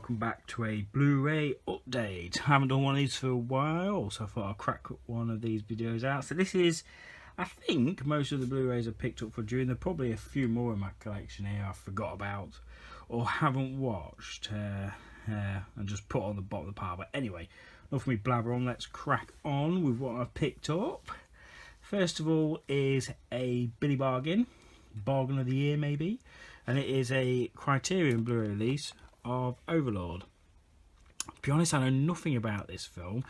welcome back to a Blu Ray update. I haven't done one of these for a while, so I thought I'll crack one of these videos out. So this is, I think, most of the Blu Rays I've picked up for June. There are probably a few more in my collection here I forgot about or haven't watched and just put on the bottom of the pile. But anyway, enough of me blabber on, let's crack on with what I've picked up. First of all is a Billy Bargain of the year maybe, and it is a Criterion Blu-ray release of Overlord. To be honest, I know nothing about this film.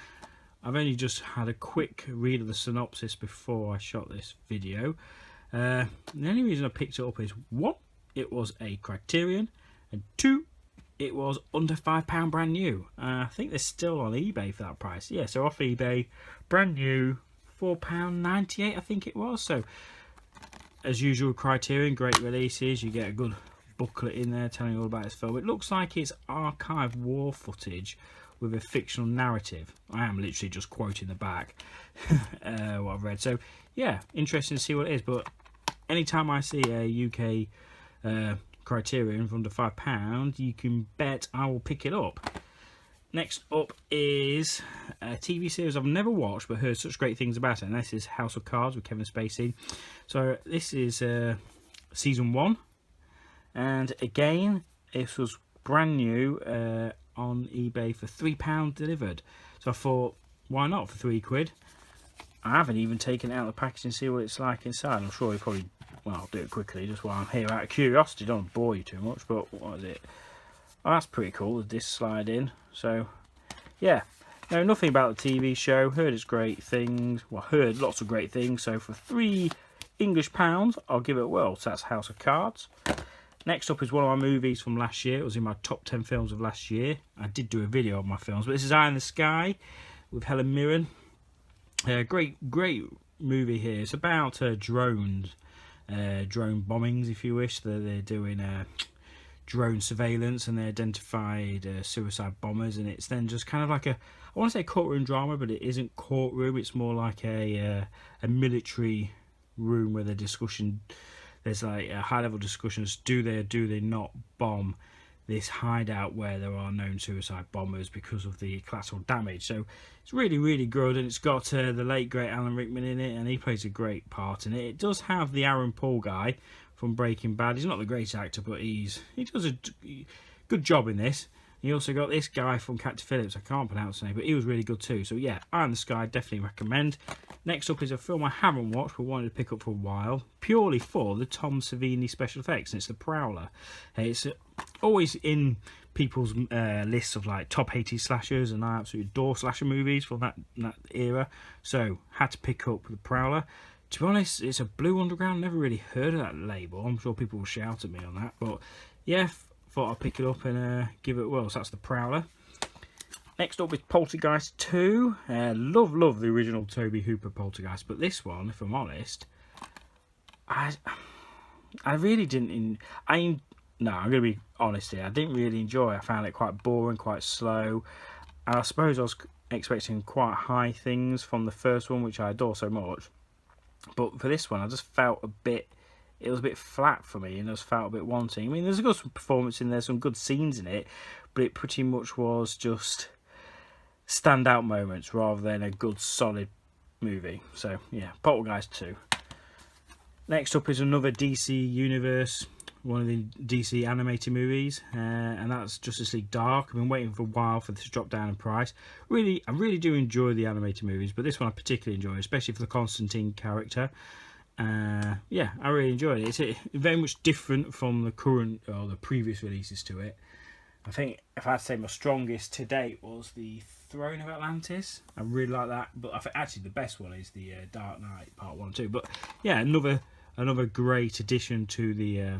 I've only just had a quick read of the synopsis before I shot this video. The only reason I picked it up is 1, it was a Criterion, and 2, it was under £5 brand new. I think they're still on eBay for that price. Yeah, so off eBay, brand new, £4.98 I think it was. So as usual, Criterion, great releases. You get a good booklet in there telling you all about this film. It looks like it's archived war footage with a fictional narrative. I am literally just quoting the back what I've read. So yeah, interesting to see what it is. But anytime I see a UK Criterion for under £5, you can bet I will pick it up. Next up is a TV series I've never watched but heard such great things about it, and this is House of Cards with Kevin Spacey. So this is season 1, and again this was brand new on eBay for £3 delivered. So I thought, why not for £3? I haven't even taken it out of the package and see what it's like inside. I'm sure you probably, well, I'll do it quickly just while I'm here out of curiosity. Don't bore you too much, but what is it? Oh, that's pretty cool, the disc slide in. So yeah, know nothing about the TV show, heard it's great things, well, heard lots of great things. So for £3 English, I'll give it a whirl. So that's House of Cards. Next up is one of my movies from last year. It was in my top 10 films of last year. I did do a video of my films, but this is Eye in the Sky with Helen Mirren. Great movie here. It's about drones, drone bombings, if you wish. They're doing drone surveillance, and they identified suicide bombers, and it's then just kind of like a, I want to say courtroom drama, but it isn't courtroom. It's more like a military room where they're discussing. There's like high level discussions. Do they or do they not bomb this hideout where there are known suicide bombers because of the collateral damage? So it's really good, and it's got the late great Alan Rickman in it, and he plays a great part in it. It does have the Aaron Paul guy from Breaking Bad. He's not the great actor, but he does a good job in this. He also got this guy from Captain Phillips, I can't pronounce his name, but he was really good too. So yeah, Eye in the Sky, definitely recommend. Next up is a film I haven't watched but wanted to pick up for a while, purely for the Tom Savini special effects, and it's The Prowler. It's always in people's lists of like top 80 slashers, and I absolutely adore slasher movies from that era. So had to pick up The Prowler. To be honest, it's a Blue Underground. Never really heard of that label. I'm sure people will shout at me on that, but yeah, thought I'd pick it up and give it a whirl. So that's The Prowler. Next up is Poltergeist 2. Love the original Toby Hooper Poltergeist, but this one, if I'm honest, I really didn't. I'm going to be honest here. I didn't really enjoy it. I found it quite boring, quite slow, and I suppose I was expecting quite high things from the first one, which I adore so much. But for this one, I just felt it was a bit flat for me, and I just felt a bit wanting. I mean, there's got some performance in there, some good scenes in it, but it pretty much was just standout moments rather than a good solid movie. So yeah, Poltergeist 2. Next up is another DC Universe, one of the DC animated movies, and that's Justice League Dark. I've been waiting for a while for this to drop down in price. I really do enjoy the animated movies, but this one I particularly enjoy, especially for the Constantine character. Yeah, I really enjoyed it. It's very much different from the current or the previous releases to it. I think if I had to say my strongest to date was the Throne of Atlantis. I really like that, but I think actually the best one is the Dark Knight Part 1 and 2. But yeah, another great addition to the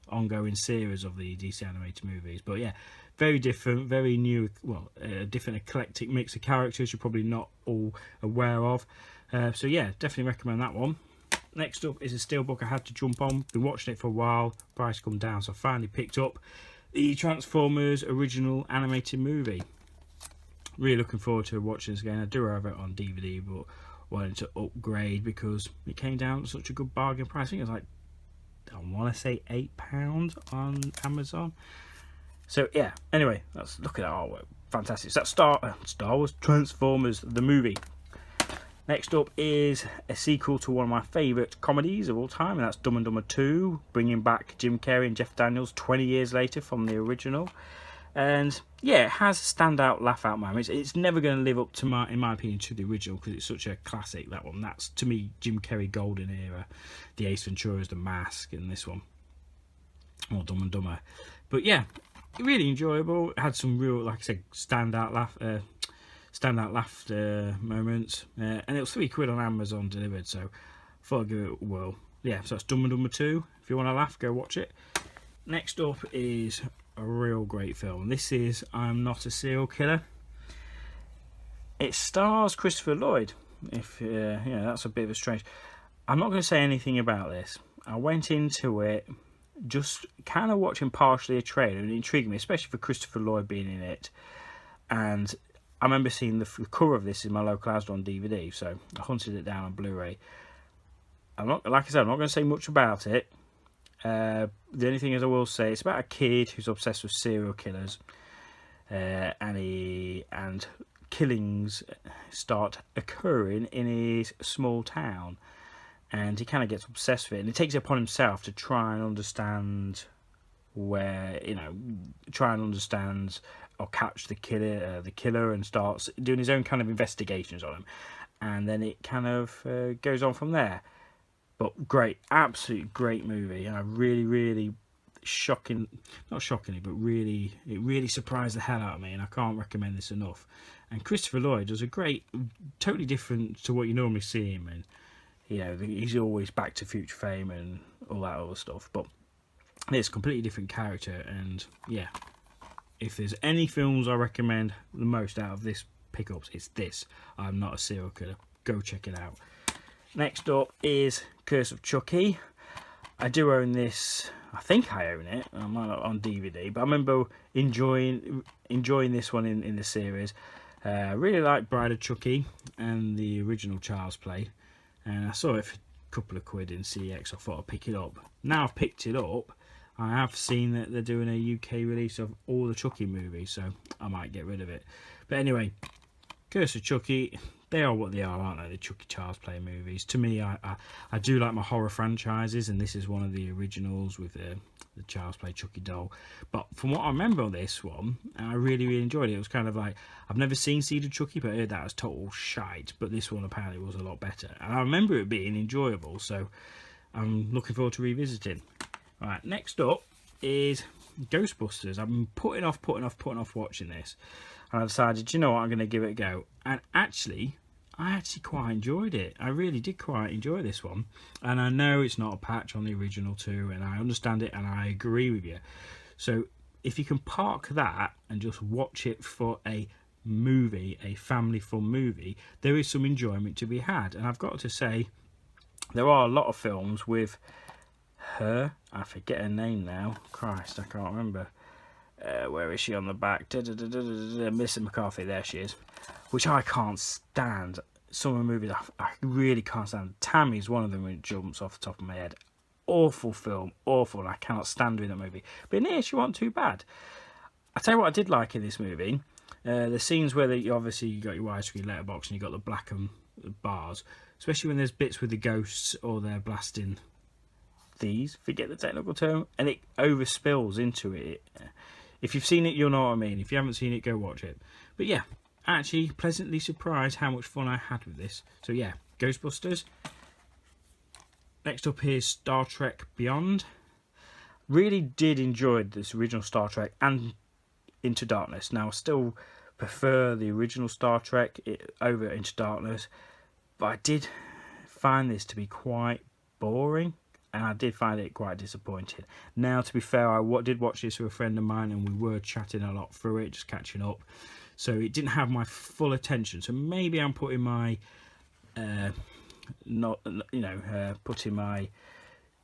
ongoing series of the DC animated movies. But yeah, very different, very new, well, a different eclectic mix of characters you're probably not all aware of. So yeah, definitely recommend that one. Next up is a steelbook I had to jump on. Been watching it for a while, price come down, so I finally picked up the Transformers original animated movie. Really looking forward to watching this again. I do have it on DVD, but wanted to upgrade because it came down at such a good bargain price. I think it was like, I want to say £8 on Amazon. So yeah, anyway, let's look at that artwork. Fantastic. So that's Star Wars Transformers, the movie. Next up is a sequel to one of my favourite comedies of all time, and that's Dumb and Dumber 2, bringing back Jim Carrey and Jeff Daniels 20 years later from the original. And yeah, it has standout laugh-out moments. It's never going to live up to in my opinion, to the original, because it's such a classic, that one. That's, to me, Jim Carrey golden era. The Ace Ventura's The Mask, and this one, or Dumb and Dumber. But yeah, really enjoyable. It had some real, like I said, standout laughter moments, and it was £3 on Amazon delivered, so I thought I'd give it a whirl. Yeah, so that's Dumb and Dumber 2. If you want to laugh, go watch it. Next up is a real great film. This is I'm Not a Serial Killer. It stars Christopher Lloyd. If yeah, that's a bit of a strange. I'm not going to say anything about this. I went into it just kind of watching partially a trailer, and it intrigued me, especially for Christopher Lloyd being in it. And I remember seeing the cover of this in my local Asda on DVD, so I hunted it down on Blu Ray. Like I said, I'm not going to say much about it. The only thing is, I will say, it's about a kid who's obsessed with serial killers, and killings start occurring in his small town, and he kind of gets obsessed with it, and he takes it upon himself to try and understand or catch the killer, and starts doing his own kind of investigations on him, and then it kind of goes on from there. But great, absolutely great movie, and I really not shockingly, but it really surprised the hell out of me, and I can't recommend this enough. And Christopher Lloyd does a great, totally different to what you normally see him in. He's always Back to Future fame and all that other stuff, but it's a completely different character. And yeah, if there's any films I recommend the most out of this pickups, it's this. I'm Not a Serial Killer. Go check it out. Next up is Curse of Chucky. I do own this. I think I own it. I might not on DVD, but I remember enjoying this one in the series. I really like Bride of Chucky and the original Child's Play, and I saw it for a couple of quid in CX. I thought I'd pick it up. Now I've picked it up, I have seen that they're doing a UK release of all the Chucky movies, so I might get rid of it. But anyway, Curse of Chucky, they are what they are, aren't they? The Chucky Child's Play movies. To me, I do like my horror franchises, and this is one of the originals with the Child's Play Chucky doll. But from what I remember on this one, I really enjoyed it. It was kind of like, I've never seen Seed of Chucky, but I heard that was total shite. But this one apparently was a lot better. And I remember it being enjoyable, so I'm looking forward to revisiting. Alright, next up is Ghostbusters. I've been putting off watching this. And I decided, you know what, I'm going to give it a go. And I actually quite enjoyed it. I really did quite enjoy this one. And I know it's not a patch on the original too, and I understand it, and I agree with you. So if you can park that and just watch it for a movie, a family fun movie, there is some enjoyment to be had. And I've got to say, there are a lot of films with her, I forget her name now, Christ, I can't remember. Where is she on the back? Melissa McCarthy, there she is. Which I can't stand. Some of the movies I really can't stand. Tammy's one of them, when it jumps off the top of my head. Awful film, awful, and I cannot stand doing that movie. But in here, she wasn't too bad. I tell you what I did like in this movie. The scenes where you got your widescreen letterbox and you got the black and bars, especially when there's bits with the ghosts or they're blasting these, forget the technical term, and it overspills into it. If you've seen it, you'll know what I mean. If you haven't seen it, go watch it. But yeah, actually pleasantly surprised how much fun I had with this. So yeah, Ghostbusters. Next up is Star Trek Beyond. Really did enjoy this original Star Trek and Into Darkness. Now I still prefer the original Star Trek over Into Darkness, but I did find this to be quite boring. And I did find it quite disappointing. Now, to be fair, I did watch this with a friend of mine, and we were chatting a lot through it, just catching up. So it didn't have my full attention. So maybe I'm putting my, putting my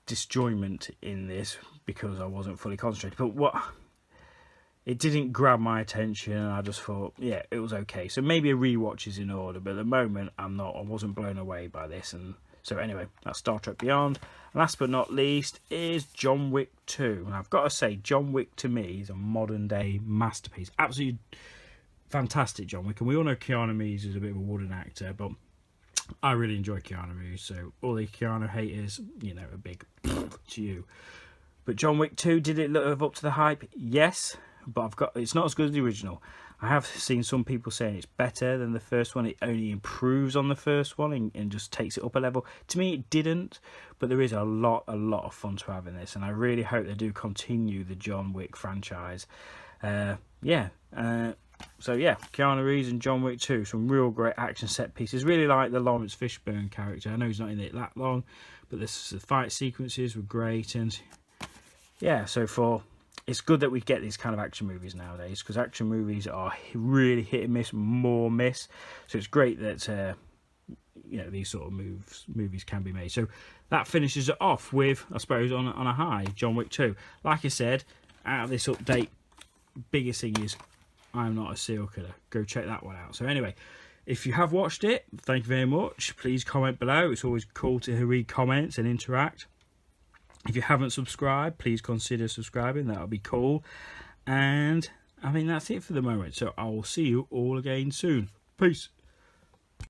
disjoyment in this because I wasn't fully concentrated. But it didn't grab my attention, and I just thought, yeah, it was okay. So maybe a rewatch is in order. But at the moment, I wasn't blown away by this, and So anyway, that's Star Trek Beyond. Last but not least is John Wick 2. And I've got to say, John Wick to me is a modern day masterpiece. Absolutely fantastic John Wick. And we all know Keanu Reeves is a bit of a wooden actor, but I really enjoy Keanu Reeves. So all the Keanu haters, you know, a big to you. But John Wick 2, did it live up to the hype? Yes, but it's not as good as the original. I have seen some people saying it's better than the first one. It only improves on the first one and just takes it up a level. To me, it didn't, but there is a lot of fun to have in this, and I really hope they do continue the John Wick franchise. So yeah, Keanu Reeves and John Wick 2, some real great action set pieces. Really like the Lawrence Fishburne character. I know he's not in it that long, but the fight sequences were great, and yeah, it's good that we get these kind of action movies nowadays, because action movies are really hit and miss, more miss. So it's great that these sort of movies can be made. So that finishes it off with, I suppose, on a high, John Wick 2. Like I said, out of this update, biggest thing is I'm not a serial killer. Go check that one out. So anyway, if you have watched it, thank you very much. Please comment below. It's always cool to read comments and interact. If you haven't subscribed, please consider subscribing. That would be cool. And I mean, that's it for the moment. So I will see you all again soon. Peace.